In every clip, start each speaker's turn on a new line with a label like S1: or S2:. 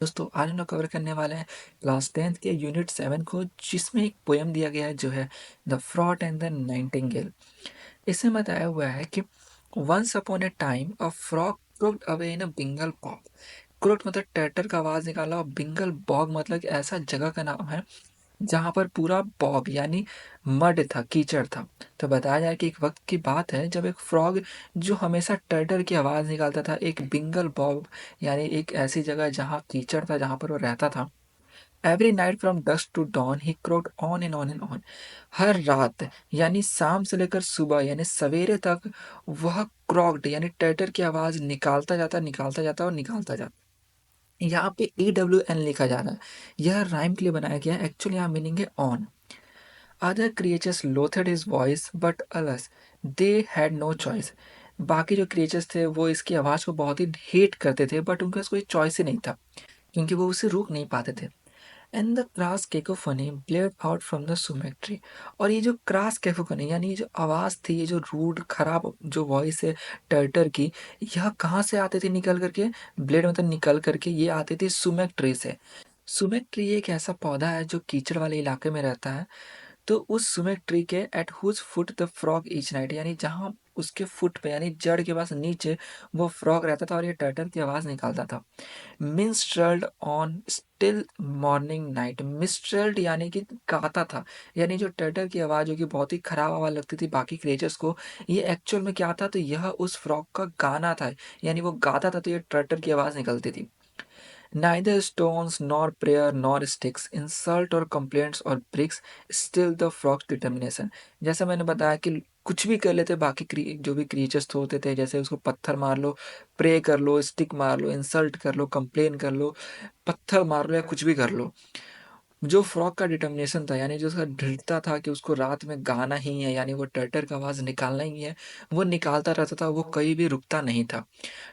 S1: दोस्तों आज हम लोग कवर करने वाले हैं क्लास 10th के यूनिट 7 को, जिसमें एक पोयम दिया गया है जो है the frog and the nightingale. इसमें बताया हुआ है कि once upon a time a frog croaked away in a Bingle bog. Croaked मतलब टर्टर का आवाज निकाला, और बिंगल बॉग मतलब कि ऐसा जगह का नाम है जहाँ पर पूरा बॉग यानी मड था, कीचड़ था। तो बताया जाए कि एक वक्त की बात है जब एक फ्रॉग जो हमेशा टर्टर की आवाज़ निकालता था, एक बिंगल बॉग यानी एक ऐसी जगह जहाँ कीचड़ था, जहाँ पर वो रहता था। Every night from dusk to dawn he croaked on and on and on. हर रात यानी शाम से लेकर सुबह यानी सवेरे तक वह क्रॉक्ड यानी टर्टर की आवाज़ निकालता जाता और निकालता जाता। यहाँ पे EWN लिखा जा रहा है, यह राइम के लिए बनाया गया है। एक्चुअली यहाँ मीनिंग है on. Other creatures loathed his voice but alas they had no choice. बाकी जो क्रिएचर्स थे वो इसकी आवाज़ को बहुत ही हेट करते थे, बट उनके पास कोई चॉइस ही नहीं था क्योंकि वो उसे रोक नहीं पाते थे। And the cross cacophony blade out from the सुमेक tree. और ये जो क्रास कैकोफनी यानी ये जो आवाज़ थी, ये जो रूड खराब जो वॉइस है टर्टर की, यह कहाँ से आती थी निकल करके? ब्लेड मतलब निकल करके ये आती थी सुमेक ट्री से। सुमेक ट्री एक ऐसा पौधा है जो कीचड़ वाले इलाके में रहता है। तो उस सुमेक ट्री के at whose foot the frog each night, यानी जहाँ उसके फुट पे यानी जड़ के पास नीचे वो फ्रॉग रहता था और ये टर्टल की आवाज़ निकालता था। मिन्स्ट्रल्ड ऑन स्टिल मॉर्निंग नाइट। मिस्ट्रल्ड यानी कि गाता था, यानी जो टर्टल की आवाज़ जो कि बहुत ही खराब आवाज़ लगती थी बाकी क्रिएचर्स को, ये एक्चुअल में क्या था? तो यह उस फ्रॉग का गाना था, यानी वो गाता था तो ये टर्टल की आवाज़ निकलती थी। Neither stones nor prayer nor sticks, insult or complaints or bricks, still the frog's determination। जैसा मैंने बताया कि कुछ भी कर लेते बाकी जो भी क्रिएचर्स होते थे, जैसे उसको पत्थर मार लो, प्रे कर लो, स्टिक मार लो, इंसल्ट कर लो, कंप्लेन कर लो, पत्थर मार लो या कुछ भी कर लो। जो फ्रॉग का डिटर्मिनेशन था यानी जो उसका दृढ़ता था कि उसको रात में गाना ही है, यानी वो टर्टर का आवाज़ निकालना ही है, वो निकालता रहता था, वो कहीं भी रुकता नहीं था।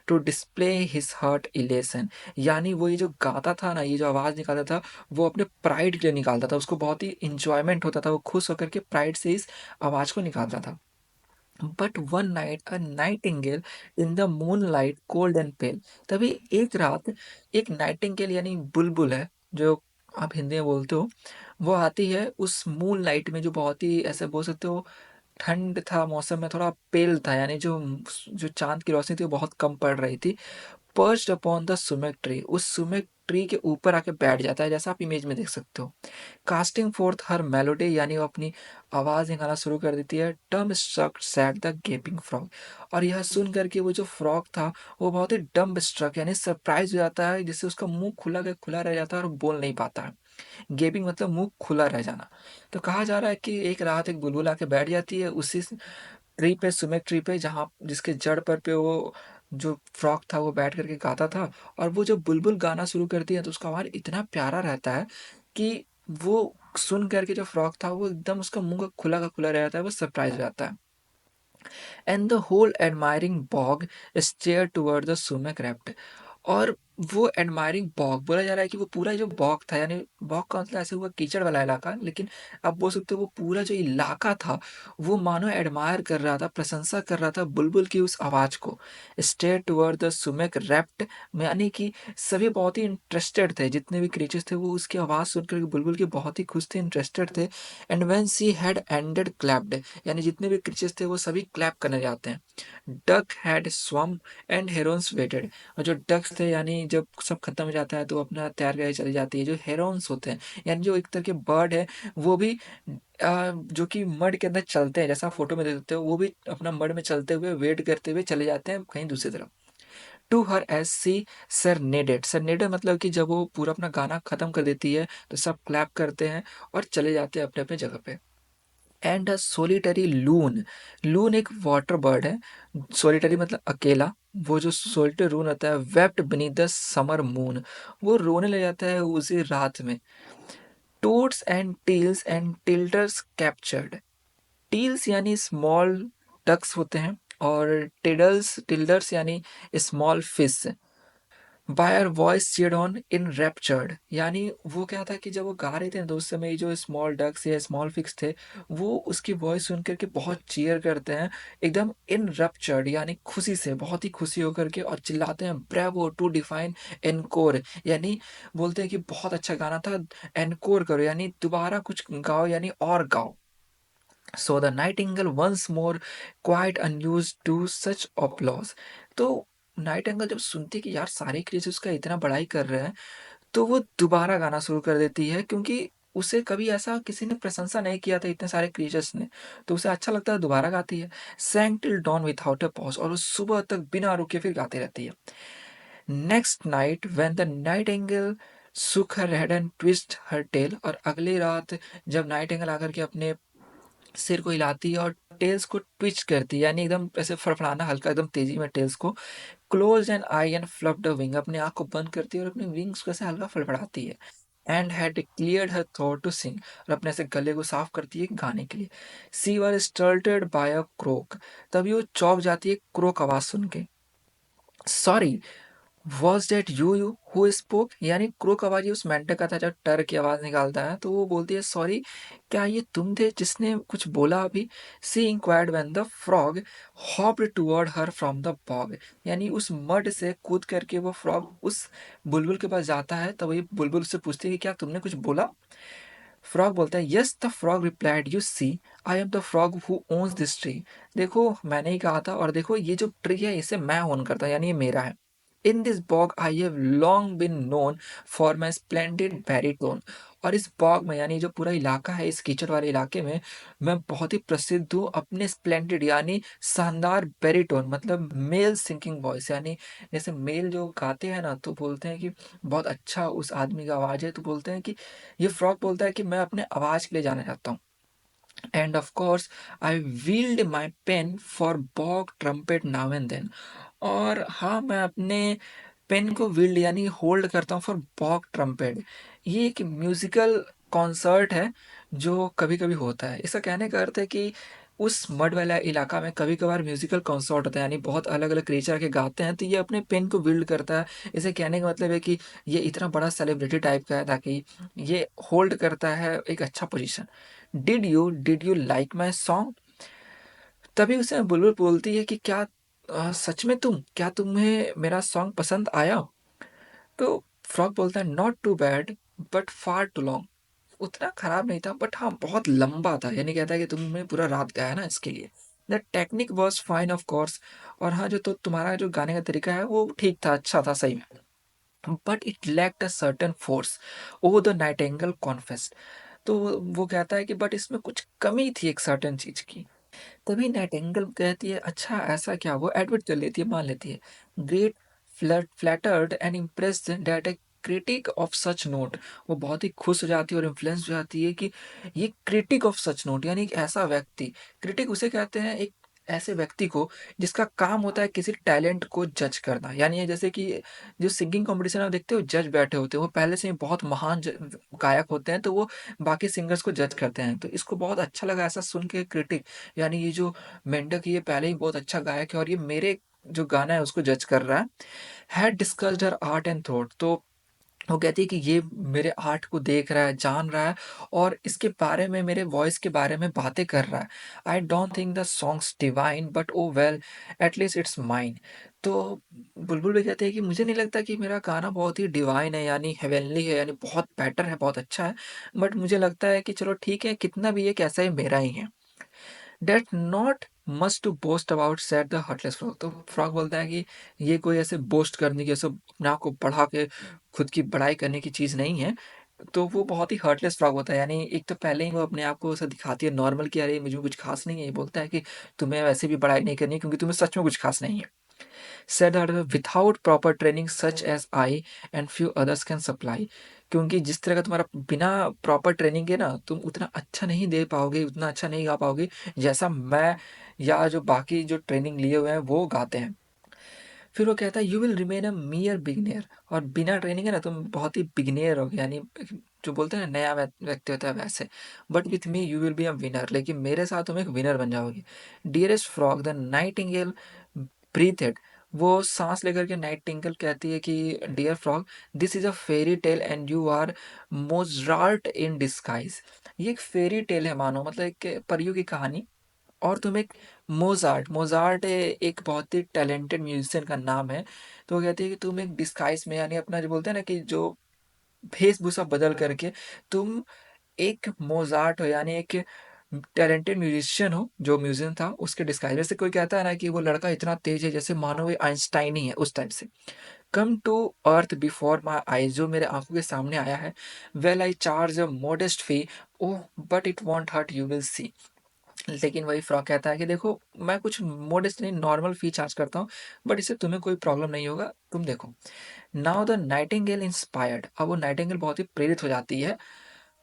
S1: To display his heart elation, यानी वो ये जो गाता था ना, ये जो आवाज़ निकालता था, वो अपने प्राइड के लिए निकालता था। उसको बहुत ही इंजॉयमेंट होता था, वो खुश होकर के प्राइड से इस आवाज़ को निकालता था। But one night a Nightingale in the moon light cold and pale. तभी एक रात एक नाइटिंगेल यानी बुलबुल है, जो आप हिंदी में बोलते हो, वो आती है उस मून लाइट में, जो बहुत ही ऐसे बोल सकते हो ठंड था मौसम में, थोड़ा पेल था, यानी जो जो चाँद की रोशनी थी वो बहुत कम पड़ रही थी। पर्च्ड अपॉन द सुमेक ट्री, उस सुमेक ट्री के ऊपर आके बैठ जाता है, जैसा आप इमेज में देख सकते हो। कास्टिंग फोर्थ हर मेलोडी, यानी वो अपनी आवाज़ निकालना शुरू कर देती है। Dumbstruck sat the gaping frog. और यह सुन करके वो जो फ्रॉग था वो बहुत ही डम्ब स्ट्रक यानी सरप्राइज हो जाता है, जिससे उसका मुंह खुला का खुला रह जाता है और बोल नहीं पाता है। गेपिंग मतलब मुंह खुला रह जाना। तो कहा जा रहा है कि एक रात एक बुलबुल आके बैठ जाती है उसी ट्री पे, सुमेक ट्री पे, जहाँ जिसके जड़ पर पे वो जो फ्रॉग था वो बैठ करके गाता था। और वो जब बुलबुल गाना शुरू करती है तो उसका आवाज़ इतना प्यारा रहता है कि वो सुन करके जो फ्रॉग था वो एकदम उसका मुंह का खुला रह जाता है, वो सरप्राइज हो जाता है। And the whole admiring bog stare toward the sumac rapt. और वो एडमायरिंग बॉग बोला जा रहा है कि वो पूरा जो बॉग था, यानी बॉग का मतलब ऐसे हुआ कीचड़ वाला इलाका, लेकिन आप बोल सकते हो वो पूरा जो इलाका था वो मानो एडमायर कर रहा था, प्रशंसा कर रहा था बुलबुल की उस आवाज़ को। Stare toward the sumac rapt, यानी कि सभी बहुत ही इंटरेस्टेड थे, जितने भी क्रिएचर्स थे वो उसकी आवाज़ सुनकर बुलबुल की बहुत ही खुश थे, इंटरेस्टेड थे। And when she had ended clapped, यानी जितने भी क्रिएचर्स थे वो सभी क्लैप करने जाते हैं। Duck had swum and herons waited. और जो डक्स थे यानी जब सब खत्म हो जाता है तो अपना तैयार करके चली जाती है। जो हेरोन्स होते हैं यानी जो एक तरह के बर्ड है, वो भी जो कि मड के अंदर चलते हैं, जैसा फोटो में देख सकते हो, वो भी अपना मड में चलते हुए वेट करते हुए चले जाते हैं कहीं दूसरी तरफ। टू हर एज सी सरनेडेड। सरनेडेड मतलब कि जब वो पूरा अपना गाना खत्म कर देती है तो सब क्लैप करते हैं और चले जाते हैं अपने अपने जगह पे। एंड अ सोलिटरी लून, लून एक वाटर बर्ड है, सोलिटरी मतलब अकेला। वो जो सोलिटरी लून होता है, wept beneath the summer moon, वो रोने लग जाता है उसी रात में। Toads and teals and tiddlers captured. Teals यानी स्मॉल डक्स होते हैं, और टिडल्स टिल्डर्स यानी small fish. By her voice cheered on in raptured, यानी वो क्या था कि जब वो गा रहे थे ना, तो उस समय जो स्मॉल डक्स या स्मॉल फिक्स थे, वो उसकी वॉइस सुन करके बहुत चीयर करते हैं, एकदम इन रैप्चर्ड, यानी खुशी से, बहुत ही खुशी होकर के, और चिल्लाते हैं ब्रेवो टू डिफाइन एनकोर, यानी बोलते हैं कि बहुत अच्छा गाना था, एनकोर करो, यानी दोबारा कुछ गाओ, यानी और गाओ। So the nightingale once more quite unused to such applause. तो नाइटिंगेल जब सुनती है कि यार सारे क्रिएचर्स का इतना बड़ाई कर रहे हैं, तो वो दोबारा गाना शुरू कर देती है, क्योंकि उसे कभी ऐसा किसी ने प्रशंसा नहीं किया था इतने सारे क्रिएचर्स ने, तो उसे अच्छा लगता है, दोबारा गाती है। Sang till dawn without a pause, और वो सुबह तक बिना रुके फिर गाती रहती है। Next night when the nightingale shook her head and twist her tail, और अगली रात जब नाइटिंगेल आकर के अपने सिर को हिलाती है और टेल्स को ट्विच करती है, यानी एकदम ऐसे फड़फड़ाना हल्का, एकदम तेजी में टेल्स को, close an eye and flapped a wing, अपने आँख को बंद करती है और अपने विंग्स को ऐसे हल्का फड़फड़ाती है। And had cleared her throat to sing, और अपने ऐसे गले को साफ करती है गाने के लिए। सी वर स्टर्टेड बाय अ क्रोक, तभी वो चौंक जाती है क्रोक आवाज सुन के। Sorry, was that you who spoke, यानी क्रोक आवाज ही उस मेंढक का था जो टर की आवाज निकालता है, तो वो बोलती है सॉरी, क्या ये तुम थे जिसने कुछ बोला अभी? She inquired when the frog hopped toward her from the bog, यानी उस मड से कूद करके वो फ्रॉग उस बुलबुल के पास जाता है, तब ये बुलबुल उससे पूछती है कि क्या तुमने कुछ बोला? फ्रॉग बोलता है yes, the frog replied, you see I am the frog who owns this tree, देखो मैंने ही कहा था, और देखो ये जो ट्री है इसे मैं ओन करता हूँ, यानी ये मेरा है। In this bog I have long been known for my splendid baritone, और इस बॉग में, यानी जो पूरा इलाका है, इस कीचड़ वाले इलाके में, मैं बहुत ही प्रसिद्ध हूँ अपने स्प्लेंडेड, यानी शानदार बैरिटोन, मतलब मेल सिंकिंग वॉइस, यानी जैसे मेल जो गाते हैं ना, तो बोलते हैं कि बहुत अच्छा उस आदमी का आवाज़ है, तो बोलते हैं कि, ये फ्रॉग बोलता है कि मैं अपने आवाज़ के लिए जाना चाहता हूँ। And of course I wield my pen for bog trumpet now and then, और हाँ, मैं अपने पेन को व्हील्ड यानी होल्ड करता हूँ फॉर बॉग ट्रम्पेट। ये एक म्यूजिकल कॉन्सर्ट है जो कभी कभी होता है। इसका कहने का अर्थ है कि उस मड वाला इलाका में कभी कभार म्यूजिकल कॉन्सर्ट होता है, यानी बहुत अलग अलग क्रिएचर के गाते हैं, तो ये अपने पेन को व्हील्ड करता है। इसे कहने का मतलब है कि ये इतना बड़ा सेलिब्रिटी टाइप का है, ताकि ये होल्ड करता है एक अच्छा position. Did you like my song, तभी उसे बुलबुल बोलती है कि क्या सच में क्या तुम्हें मेरा सॉन्ग पसंद आया? तो फ्रॉग बोलता है not too bad but far too long, उतना खराब नहीं था बट हाँ बहुत लंबा था, यानी कहता है कि तुमने पूरा रात गाया ना इसके लिए। The technique was fine of course, और हाँ जो तो तुम्हारा जो गाने का तरीका है वो ठीक था, अच्छा था सही में, but it lacked a certain force, oh the nightingale confessed. तो वो कहता है कि बट इसमें कुछ कमी थी एक सर्टन चीज की। तभी नाइटिंगेल कहती है अच्छा ऐसा क्या, वो एडमिट कर लेती है, मान लेती है। Great flattered and impressed that A critic of such note, वो बहुत ही खुश हो जाती है और इन्फ्लुएंस हो जाती है कि ये क्रिटिक ऑफ सच नोट, यानी एक ऐसा व्यक्ति, क्रिटिक उसे कहते हैं एक ऐसे व्यक्ति को जिसका काम होता है किसी टैलेंट को जज करना, यानी ये जैसे कि जो सिंगिंग कंपटीशन आप देखते हो, जज बैठे होते हैं, वो पहले से ही बहुत महान गायक होते हैं, तो वो बाकी सिंगर्स को जज करते हैं, तो इसको बहुत अच्छा लगा ऐसा सुन के क्रिटिक, यानी ये जो मेंढक ये पहले ही बहुत अच्छा गायक है और ये मेरे जो गाना है उसको जज कर रहा है। Had discussed her art and thought, तो वो कहती है कि ये मेरे आर्ट को देख रहा है, जान रहा है, और इसके बारे में, मेरे वॉइस के बारे में बातें कर रहा है। I don't think the song's divine but oh well at least it's mine. तो बुलबुल भी कहते हैं कि मुझे नहीं लगता कि मेरा गाना बहुत ही डिवाइन है, यानी हेवनली है, यानी बहुत बेटर है, बहुत अच्छा है, बट मुझे लगता है कि चलो ठीक है, कितना भी है कैसा ही मेरा ही है। That not much to boast about said the heartless frog, तो फ्रॉग बोलता है कि ये कोई ऐसे बोस्ट करने की, ऐसे अपने आप को बढ़ा के खुद की बड़ाई करने की चीज़ नहीं है। तो वो बहुत ही हार्टलेस फ्रॉग होता है, यानी एक तो पहले ही वो अपने आप को ऐसा दिखाती है नॉर्मल कि अरे मुझे कुछ खास नहीं है, ये बोलता है कि तुम्हें वैसे भी बड़ाई नहीं करनी है, क्योंकि तुम्हें सच में कुछ खास नहीं है। said that without proper training such as I and few others can supply, क्योंकि जिस तरह का तुम्हारा बिना प्रॉपर ट्रेनिंग के ना तुम उतना अच्छा नहीं दे पाओगे, उतना अच्छा नहीं गा पाओगे जैसा मैं या जो बाकी जो ट्रेनिंग लिए हुए हैं वो गाते हैं। फिर वो कहता है you will remain a mere beginner, और बिना ट्रेनिंग है ना तुम बहुत ही बिगनियर हो, यानी जो बोलते हैं ना नया व्यक्ति होता है वैसे। But with me you will be a winner, लेकिन मेरे साथ तुम एक विनर बन जाओगे। Dearest frog the nightingale breathed वो साँस लेकर के नाइटिंगेल कहती है कि dear frog, this is a fairy tale and you are Mozart in disguise. ये एक फेयरी टेल है मानो, मतलब एक परियों की कहानी, और तुम एक मोज़ार्ट, एक बहुत ही टैलेंटेड म्यूज़िशियन का नाम है। तो वो कहती है कि तुम एक डिस्गाइज़ में, यानी अपना जो बोलते हैं ना कि जो वेशभूषा बदल करके तुम एक मोज़ार्ट हो, यानी एक टैलेंटेड म्यूज़िशियन हो, जो म्यूज़िशियन था उसके डिस्गाइज़। जैसे कोई कहता है ना कि वो लड़का इतना तेज़ है जैसे मानो वो आइंस्टाइन ही है, उस टाइप से। Come to earth before my eyes, जो मेरे आँखों के सामने आया है। Well I charge a modest fee, oh but it won't hurt, you will see. लेकिन वही फ्रॉग कहता है कि देखो, मैं कुछ मॉडेस्ट नहीं, नॉर्मल फी चार्ज करता हूँ, बट इससे तुम्हें कोई प्रॉब्लम नहीं होगा, तुम देखो। नाउ द नाइटिंगेल इंस्पायर्ड, अब वो नाइटिंगेल बहुत ही प्रेरित हो जाती है,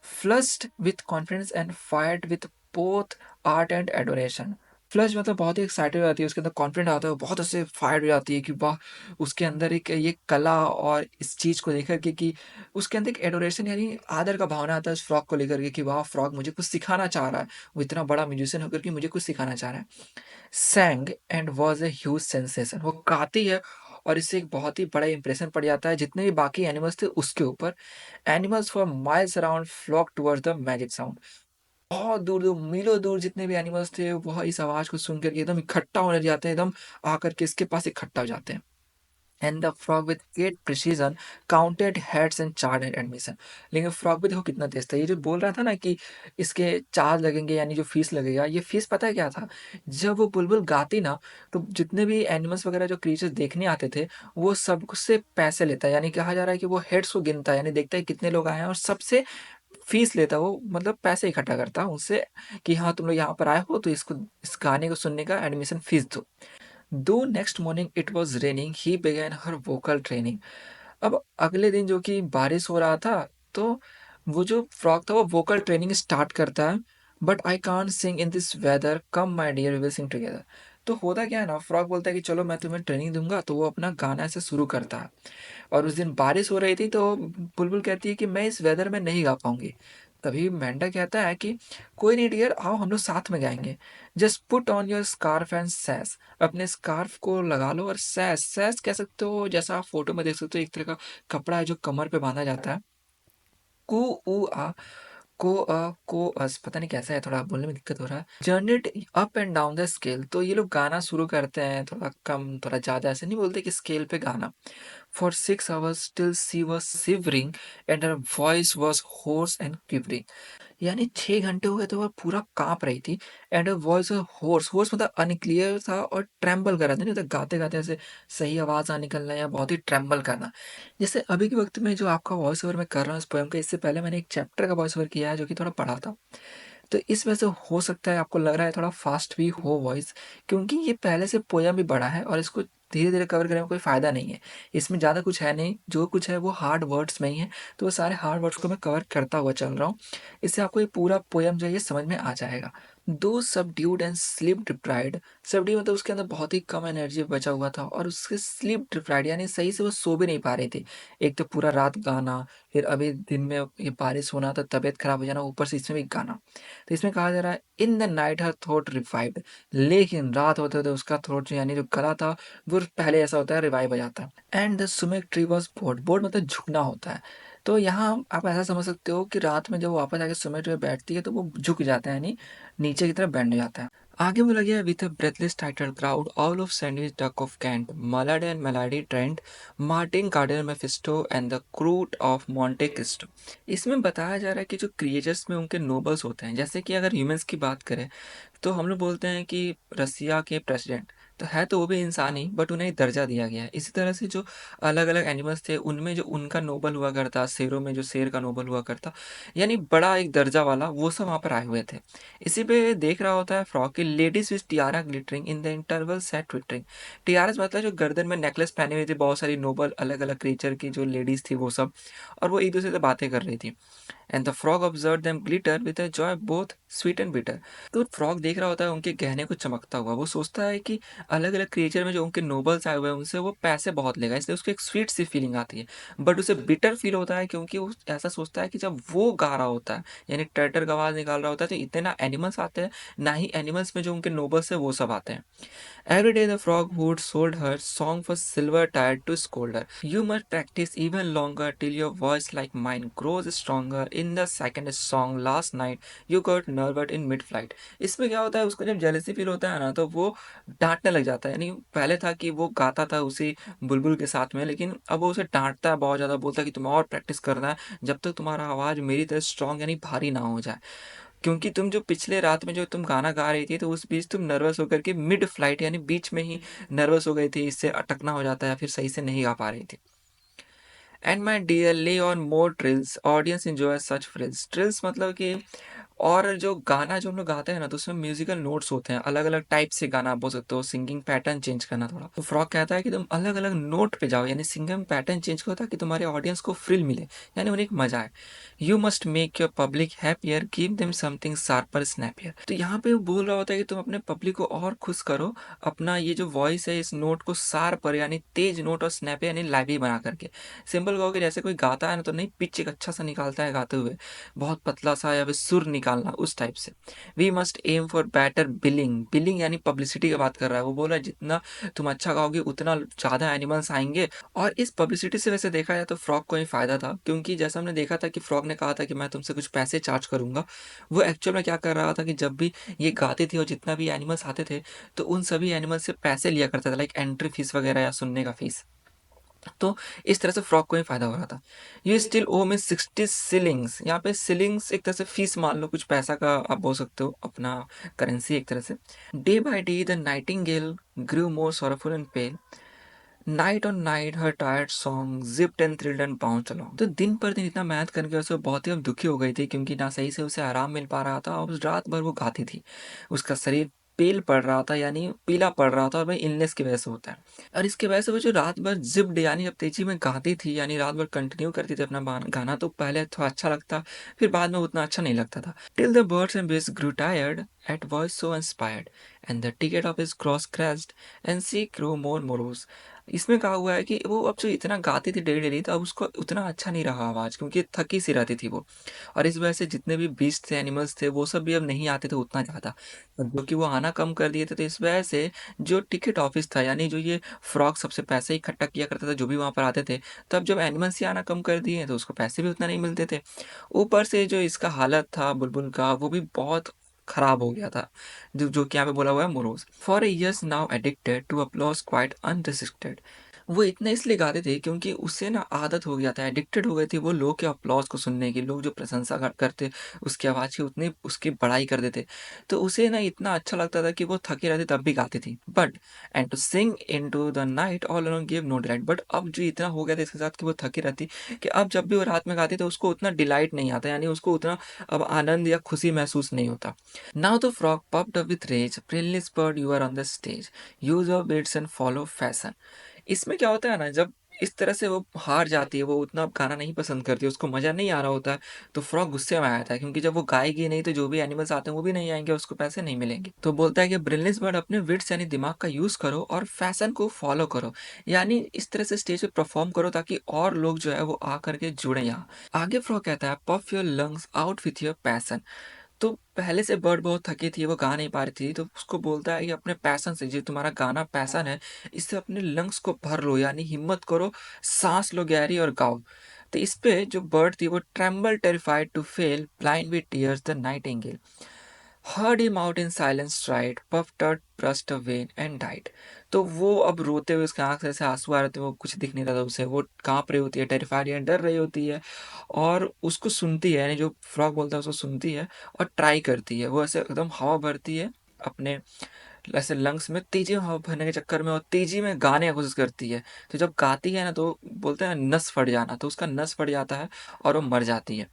S1: flushed with confidence and fired with both art and adoration. Flush मतलब बहुत ही एक्साइटेड हो जाती है, उसके अंदर कॉन्फिडेंट आता है, वो बहुत ऐसे फायर्ड हो जाती है कि वाह, उसके अंदर एक ये कला और इस चीज़ को लेकर के कि उसके अंदर एक एडोरेशन, यानी आदर का भावना आता है उस फ्रॉग को लेकर के कि वाह, फ्रॉग मुझे कुछ सिखाना चाह रहा है, वो इतना बड़ा म्यूजिशियन होकर के मुझे कुछ सिखाना चाह रहा है। सैंग and was a huge sensation, वो गाती है और इससे एक बहुत ही बड़ा इंप्रेशन पड़ जाता है जितने भी बाकी एनिमल्स थे उसके ऊपर। Animals for miles around flocked towards the magic sound, बहुत दूर-दूर, मीलों दूर जितने भी एनिमल्स थे, वह इस आवाज़ को सुन कर के एकदम इकट्ठा होने जाते हैं, एकदम आकर के इसके पास इकट्ठा हो जाते हैं। And the frog with great precision counted heads and charge admission. लेकिन फ्रॉग भी देखो कितना तेज था, ये जो बोल रहा था ना कि इसके चार्ज लगेंगे, यानी जो फीस लगेगा, ये फीस पता है क्या था? जब वो बुलबुल गाती ना, तो जितने भी एनिमल्स वगैरह जो क्रिएचर्स देखने आते थे, वो सबसे पैसे लेता है, यानी कहा जा रहा है कि वो हेड्स को गिनता है, यानी देखता है कितने लोग आए हैं और सबसे फीस लेता है वो, मतलब पैसे इकट्ठा करता है उनसे कि हाँ, तुम लोग यहाँ पर आए हो तो इसको, इस गाने को सुनने का एडमिशन फीस दो। दो next morning it was raining he begin her vocal training. अब अगले दिन जो कि बारिश हो रहा था, तो वो जो फ्रॉग था वो वोकल ट्रेनिंग स्टार्ट करता है। But I can't sing in this weather, come my dear we will sing together. तो होता क्या है ना, फ्रॉग बोलता है कि चलो मैं तुम्हें ट्रेनिंग दूंगा, तो वो अपना गाना ऐसे शुरू करता है। और उस दिन बारिश हो रही थी, तो बुलबुल कहती है कि मैं इस वेदर में नहीं गा पाऊंगी। तभी मेंढक कहता है कि कोई नहीं डियर, आओ हम लोग साथ में गाएंगे। Just put on your scarf and sash, अपने स्कार्फ को लगा लो, और सैस, सैस कह सकते हो, जैसा आप फोटो में देख सकते हो, एक तरह का कपड़ा है जो कमर पे बांधा जाता है। कू ऊ आ को अस, पता नहीं कैसा है, थोड़ा बोलने में दिक्कत हो रहा है। Journeyed up and down the scale, तो ये लोग गाना शुरू करते हैं, थोड़ा कम थोड़ा ज़्यादा, ऐसे नहीं बोलते कि स्केल पे गाना। For 6 hours till she was shivering and her voice was hoarse and quivering. यानी 6 घंटे हो गए तो वह पूरा कांप रही थी। And her voice was hoarse, hoarse मतलब अनक्लियर था और ट्रेम्बल कर रहा था, नहीं तो गाते गाते ऐसे सही आवाज़ ना निकलना या बहुत ही ट्रेम्बल करना। जैसे अभी के वक्त में जो आपका वॉइस ओवर मैं कर रहा हूँ इस पोएम का, इससे पहले मैंने एक चैप्टर का वॉइस ओवर किया है जो कि थोड़ा पढ़ा था। तो इस वजह से हो सकता है आपको लग रहा है थोड़ा फास्ट भी हो वॉइस, क्योंकि ये पहले से पोयम भी बड़ा है और इसको धीरे धीरे कवर करने में कोई फ़ायदा नहीं है। इसमें ज़्यादा कुछ है नहीं, जो कुछ है वो हार्ड वर्ड्स में ही है, तो वो सारे हार्ड वर्ड्स को मैं कवर करता हुआ चल रहा हूँ। इससे आपको ये पूरा पोयम जो है ये समझ में आ जाएगा। दो subdued and sleep deprived, subdue मतलब उसके अंदर बहुत ही कम एनर्जी बचा हुआ था, और उसके स्लीप डिप्राइव्ड यानी सही से वो सो भी नहीं पा रही थी। एक तो पूरा रात गाना, फिर अभी दिन में ये बारिश होना, तो तबीयत खराब हो जाना, ऊपर से इसमें भी गाना। तो इसमें कहा जा रहा है in the night her throat revived, लेकिन रात होते होते उसका थ्रोट जो यानी जो गला था वो पहले ऐसा होता है, रिवाइव हो जाता है। And the सुमेक tree was bored, board मतलब झुकना होता है। तो यहाँ आप ऐसा समझ सकते हो कि रात में जब वो वापस आके सुमेक ट्री पे बैठती है तो वो झुक जाता है, यानी नीचे की तरफ बैंड हो जाता है। आगे बोला गया with a breathless titled crowd owl of Sandwich duck of Kent mallard and Milady Trent Martin Cardinal Mephisto and the coot of Monte Cristo. इसमें बताया जा रहा है कि जो क्रिएचर्स में उनके नोबल्स होते हैं, जैसे कि अगर ह्यूमंस की बात करें तो हम लोग बोलते हैं कि रसिया के प्रेसिडेंट तो है, तो वो भी इंसान ही, बट उन्हें एक दर्जा दिया गया है। इसी तरह से जो अलग अलग एनिमल्स थे उनमें जो उनका नोबल हुआ करता, शेरों में जो शेर का नोबल हुआ करता, यानी बड़ा एक दर्जा वाला, वो सब वहाँ पर आए हुए थे। इसी पे देख रहा होता है फ्रॉक की ladies with tiara glittering in the interval set twittering. Tiaras मतलब जो गर्दन में नेकलेस पहने हुए थे, बहुत सारी नोबल अलग अलग क्रीचर की जो लेडीज थी वो सब, और वो एक दूसरे से बातें कर रही थी। And the frog observe them glitter with a joy both sweet and bitter. तो फ्रॉग देख रहा होता है उनके गहने को चमकता हुआ, वो सोचता है कि अलग अलग क्रिएचर में जो उनके नोबल्स आए हुए हैं उनसे वो पैसे बहुत लेगा, इसलिए उसको एक स्वीट सी फीलिंग आती है। बट उसे बिटर फील होता है क्योंकि वो ऐसा सोचता है कि जब वो गा रहा होता है, यानी टर्टर का आवाज़ निकाल रहा होता है, तो इतने ना एनिमल्स आते हैं, ना ही एनिमल्स में जो उनके नोबल्स है वो सब आते हैं। Every day the froghood sold her song for silver tired to scold her. You must practice even longer till your voice like mine grows stronger. In the second song last night you got nervous in mid-flight. इसमें क्या होता है, उसको जब jealousy feel होता है ना तो वो डांटने लग जाता है। यानी पहले था कि वो गाता था उसी बुलबुल के साथ में, लेकिन अब वो उसे डांटता है बहुत ज़्यादा, बोलता है कि तुम्हें और प्रैक्टिस करना है जब तक तुम्हारा आवाज़ मेरी तरह स्ट्रांग यानी भारी ना हो जाए। क्योंकि तुम जो पिछले रात में जो तुम गाना गा रही थी तो उस बीच तुम नर्वस होकर के मिड फ्लाइट यानी बीच में ही नर्वस हो गई थी, इससे अटकना हो जाता है या फिर सही से नहीं गा पा रही थी। एंड माई डियर ले on more trills audience enjoy such frills. Trills मतलब कि और जो गाना जो हम लोग गाते हैं ना तो उसमें म्यूजिकल नोट्स होते हैं, अलग अलग टाइप से गाना आप बोल सकते हो, सिंगिंग पैटर्न चेंज करना थोड़ा। तो फ्रॉक कहता है कि तुम अलग अलग नोट पे जाओ, यानी सिंगिंग पैटर्न चेंज करो ताकि तुम्हारे ऑडियंस को फ्रिल मिले, यानी उन्हें एक मजा आए। You must make your public happier give them something sharper snappier. तो यहाँ पे वो बोल रहा होता है कि तुम अपने पब्लिक को और खुश करो, अपना ये जो वॉइस है इस नोट को शार्पर यानी तेज नोट और स्नैपी यानी लाइवली बना करके। सिंपल कहोगे जैसे कोई गाता है ना तो नहीं, पिच एक अच्छा सा निकालता है गाते हुए, बहुत पतला सा या फिर सुर निकालना उस टाइप से। We must aim for better billing. Billing यानी पब्लिसिटी की बात कर रहा है, वो बोल रहा है जितना तुम अच्छा गाओगे उतना ज़्यादा एनिमल्स आएंगे। और इस पब्लिसिटी से वैसे देखा जाए तो फ्रॉग को ही फायदा था, क्योंकि जैसा हमने देखा था कि फ्रॉग ने कहा था कि मैं तुमसे कुछ पैसे चार्ज करूंगा, वो एक्चुअल में क्या कर रहा था कि जब भी ये गाती थी और जितना भी एनिमल्स आते थे तो उन सभी एनिमल्स से पैसे लिया करता था, लाइक एंट्री फीस वगैरह या सुनने का फीस। तो इस तरह से फ्रॉग को ही फायदा हो रहा था। यू स्टिल ओ में 60 सिलिंग्स, यहाँ पे सिलिंग्स एक तरह से फीस मान लो, कुछ पैसा का आप बोल सकते हो, अपना करेंसी एक तरह से। Day by day the nightingale grew more sorrowful and pale, night on night her tired song zipped and thrilled and bounced along. तो दिन पर दिन इतना मेहनत करके उसे बहुत ही अब दुखी हो गई थी, क्योंकि ना सही से उसे आराम मिल पा रहा था और उस रात भर वो गाती थी, उसका शरीर पेल पड़ रहा था यानी पीला पड़ रहा था, और भाई इलनेस की वजह से होता है। और इसकी वजह से वो जो रात भर जिप्ड यानी जब तेजी में गाती थी यानी रात भर कंटिन्यू करती थी अपना गाना, तो पहले थोड़ा अच्छा लगता, फिर बाद में उतना अच्छा नहीं लगता था। Till the birds and bees grew tired at voice so inspired and the ticket of his cross crashed and she grew more morose। इसमें कहा हुआ है कि वो अब जो इतना गाती थी डेली डेली, तो अब उसको उतना अच्छा नहीं रहा आवाज़, क्योंकि थकी सी रहती थी वो। और इस वजह से जितने भी बीस्ट थे एनिमल्स थे वो सब भी अब नहीं आते थे उतना ज़्यादा, जो कि वो आना कम कर दिए थे। तो इस वजह से जो टिकट ऑफिस था यानी जो ये फ्रॉग सबसे पैसे इकट्ठा किया करता था जो भी वहाँ पर आते थे, तो अब जब एनिमल्स ही आना कम कर दिए तो उसको पैसे भी उतना नहीं मिलते थे। ऊपर से जो इसका हालत था बुलबुल का वो भी बहुत खराब हो गया था, जो जो कि यहाँ पे बोला हुआ है morose. For a years now addicted to applause quite unrestricted. वो इतना इसलिए गाते थे क्योंकि उससे ना आदत हो गया था, एडिक्टेड हो गई थी वो लोग के अपलॉज को सुनने की, लोग जो प्रशंसा करते उसकी आवाज़ की उतनी उसकी बड़ाई कर देते। तो उसे ना इतना अच्छा लगता था कि वो थकी रहती तब भी गाती थी। But and to sing into the night all alone give no delight. But अब जो इतना हो गया था इसके साथ कि वो थकी रहती, कि अब जब भी वो रात में गाती तो उसको उतना डिलाइट नहीं आता, यानी उसको उतना अब आनंद या खुशी महसूस नहीं होता। Now the frog puffed up with rage brilliant bird you are on the stage use your wits and follow fashion. इसमें क्या होता है ना, जब इस तरह से वो हार जाती है, वो उतना गाना नहीं पसंद करती, उसको मज़ा नहीं आ रहा होता है, तो फ्रॉग गुस्से में आया था, क्योंकि जब वो गाएगी नहीं तो जो भी एनिमल्स आते हैं वो भी नहीं आएंगे, उसको पैसे नहीं मिलेंगे। तो बोलता है कि ब्रिलियंस बर्ड अपने विट्स यानी दिमाग का यूज़ करो और फैशन को फॉलो करो, यानी इस तरह से स्टेज पे परफॉर्म करो ताकि और लोग जो है वो आ करके जुड़े यहाँ। आगे फ्रॉग कहता है puff your lungs out with your passion. तो पहले से बर्ड बहुत थकी थी, वो गा नहीं पा रही थी, तो उसको बोलता है कि अपने पैशन से, जो तुम्हारा गाना पैशन है, इससे अपने लंग्स को भर लो, यानी हिम्मत करो, सांस लो गहरी और गाओ। तो इस पे जो बर्ड थी वो tremble terrified to fail blind with tears the nightingale heard him out in silent stride, puffed out, brushed away and died। तो वो अब रोते हुए उसके आंख से ऐसे आंसू आ रहे थे, वो कुछ दिख नहीं रहा था उसे, वो कांप रही होती है, टेरिफाइड है, डर रही होती है, और उसको सुनती है, यानी जो फ्रॉग बोलता है उसको सुनती है और ट्राई करती है, वो ऐसे एकदम हवा भरती है अपने ऐसे लंग्स में, तेजी में हवा भरने के चक्कर में, और तेजी में गाने की कोशिश करती है। तो जब गाती है ना तो बोलते हैं नस फट जाना, तो उसका नस फट जाता है और वो मर जाती है।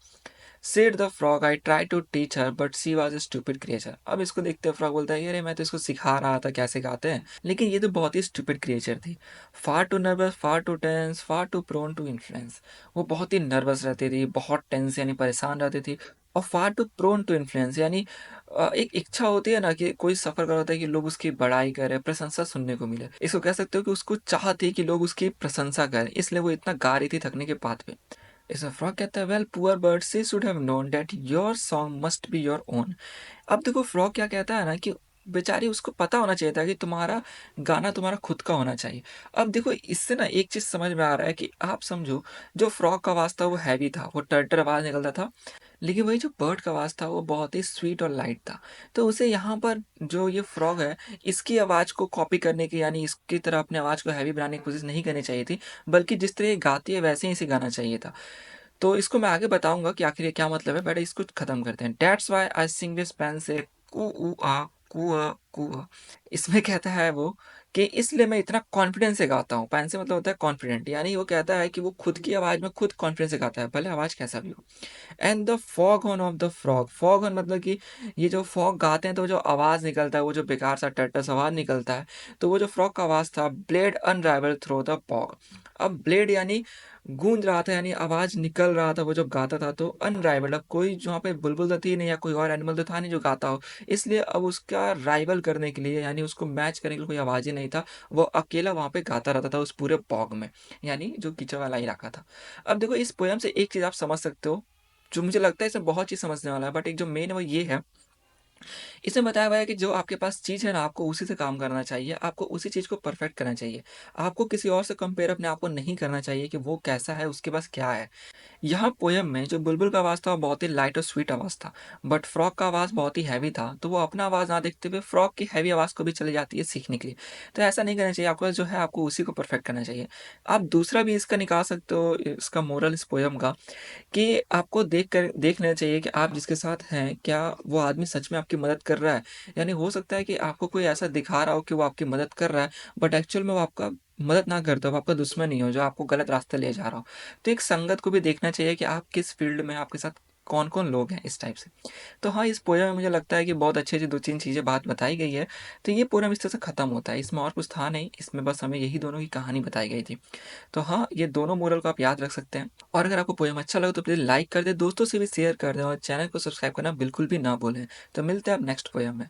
S1: Said the frog I tried to teach her but she was a stupid creature. अब इसको देखते हुए फ्रॉग बोलता है, अरे मैं तो इसको सिखा रहा था कैसे गाते हैं, लेकिन ये तो बहुत ही स्टूपिड क्रिएचर थी। Far too nervous, far too tense, far too prone to influence. वो बहुत ही नर्वस रहती थी, बहुत टेंस यानी परेशान रहती थी, और फार टू प्रोन टू इन्फ्लुएंस यानी एक इच्छा होती है ना कि कोई सफ़र कर होता है कि लोग उसकी बड़ाई करें, प्रशंसा सुनने को मिले। इसको कह सकते हो कि उसको चाह थी कि लोग उसकी प्रशंसा करें, इसलिए वो इतना गा रही थी थकने के बाद पे। इस फ्रॉग कहता है, well poor bird she should have known that your song must be your own. अब देखो फ्रॉग क्या कहता है ना कि बेचारी उसको पता होना चाहिए था कि तुम्हारा गाना तुम्हारा खुद का होना चाहिए। अब देखो इससे ना एक चीज़ समझ में आ रहा है कि आप समझो, जो फ्रॉग का आवाज़ था वो हैवी था, वो टर्टर आवाज़ निकलता था, लेकिन वही जो बर्ड का आवाज़ था वो बहुत ही स्वीट और लाइट था। तो उसे यहाँ पर जो ये फ्रॉग है, इसकी आवाज़ को कॉपी करने की यानी इसकी तरह अपनी आवाज़ को हैवी बनाने की कोशिश नहीं करनी चाहिए थी, बल्कि जिस तरह ये गाती है वैसे ही इसे गाना चाहिए था। तो इसको मैं आगे बताऊँगा कि आखिर ये क्या मतलब है, बट इसको खत्म करते हैं। That's why I sing this panache कू ऊ आ कू आ कू आ। इसमें कहता है वो कि इसलिए मैं इतना कॉन्फिडेंस से गाता हूँ। पेन से मतलब होता है कॉन्फिडेंट, यानी वो कहता है कि वो खुद की आवाज़ में खुद कॉन्फिडेंस से गाता है, भले आवाज़ कैसा भी हो। And the fog horn of the frog, fog horn मतलब कि ये जो फ्रॉग गाते हैं तो जो आवाज़ निकलता है, वो जो बेकार सा टर्टस आवाज़ निकलता है, तो वो जो फ्रॉग का आवाज़ था, ब्लेड अनराइवल थ्रू द फॉग। अब ब्लेड यानी गूंज रहा था, यानी आवाज़ निकल रहा था वो जब गाता था, तो अनराइवल, अब कोई जो वहाँ पे बुलबुल तो थी नहीं या कोई और एनिमल तो था नहीं जो गाता हो, इसलिए अब उसका राइवल करने के लिए यानी उसको मैच करने के लिए कोई आवाज़ ही नहीं था, वो अकेला वहाँ पे गाता रहता था उस पूरे फॉग में, यानी जो कीचड़ वाला इलाका था। अब देखो इस पोयम से एक चीज़ आप समझ सकते हो, जो मुझे लगता है इसमें बहुत चीज़ समझने वाला है, बट एक जो मेन है वो ये है, इसमें बताया हुआ है कि जो आपके पास चीज़ है ना, आपको उसी से काम करना चाहिए, आपको उसी चीज़ को परफेक्ट करना चाहिए। आपको किसी और से कंपेयर अपने आप को नहीं करना चाहिए कि वो कैसा है, उसके पास क्या है। यहाँ पोयम में जो बुलबुल का आवाज़ था वो बहुत ही लाइट और स्वीट आवाज़ था, बट फ्रॉग का आवाज़ बहुत ही हैवी था, तो वो अपना आवाज़ ना देखते हुए फ्रॉग की हैवी आवाज़ को भी चली जाती है सीखने के लिए। तो ऐसा नहीं करना चाहिए, आपको जो है आपको उसी को परफेक्ट करना चाहिए। आप दूसरा भी इसका निकाल सकते हो, इसका मोरल इस पोयम का, कि आपको देख लेना चाहिए कि आप जिसके साथ हैं, क्या वो आदमी सच में आपकी मदद कर रहा है? यानी हो सकता है कि आपको कोई ऐसा दिखा रहा हो कि वो आपकी मदद कर रहा है, बट एक्चुअल में वो आपका मदद ना करता हो, वो आपका दुश्मन ही हो, जो आपको गलत रास्ते ले जा रहा हो। तो एक संगत को भी देखना चाहिए कि आप किस फ़ील्ड में आपके साथ कौन-कौन लोग हैं, इस टाइप से। तो हाँ, इस पोएम में मुझे लगता है कि बहुत अच्छी-अच्छी 2-3 चीज़ें बात बताई गई है। तो ये पोएम इस तरह से खत्म होता है, इसमें और कुछ था नहीं, इसमें बस हमें यही दोनों की कहानी बताई गई थी। तो हाँ, ये दोनों मोरल को आप याद रख सकते हैं, और अगर आपको पोएम अच्छा लगा तो प्लीज़ लाइक कर दें, दोस्तों से भी शेयर कर दें, और चैनल को सब्सक्राइब करना बिल्कुल भी ना भूलें। तो मिलते हैं अब नेक्स्ट पोएम में।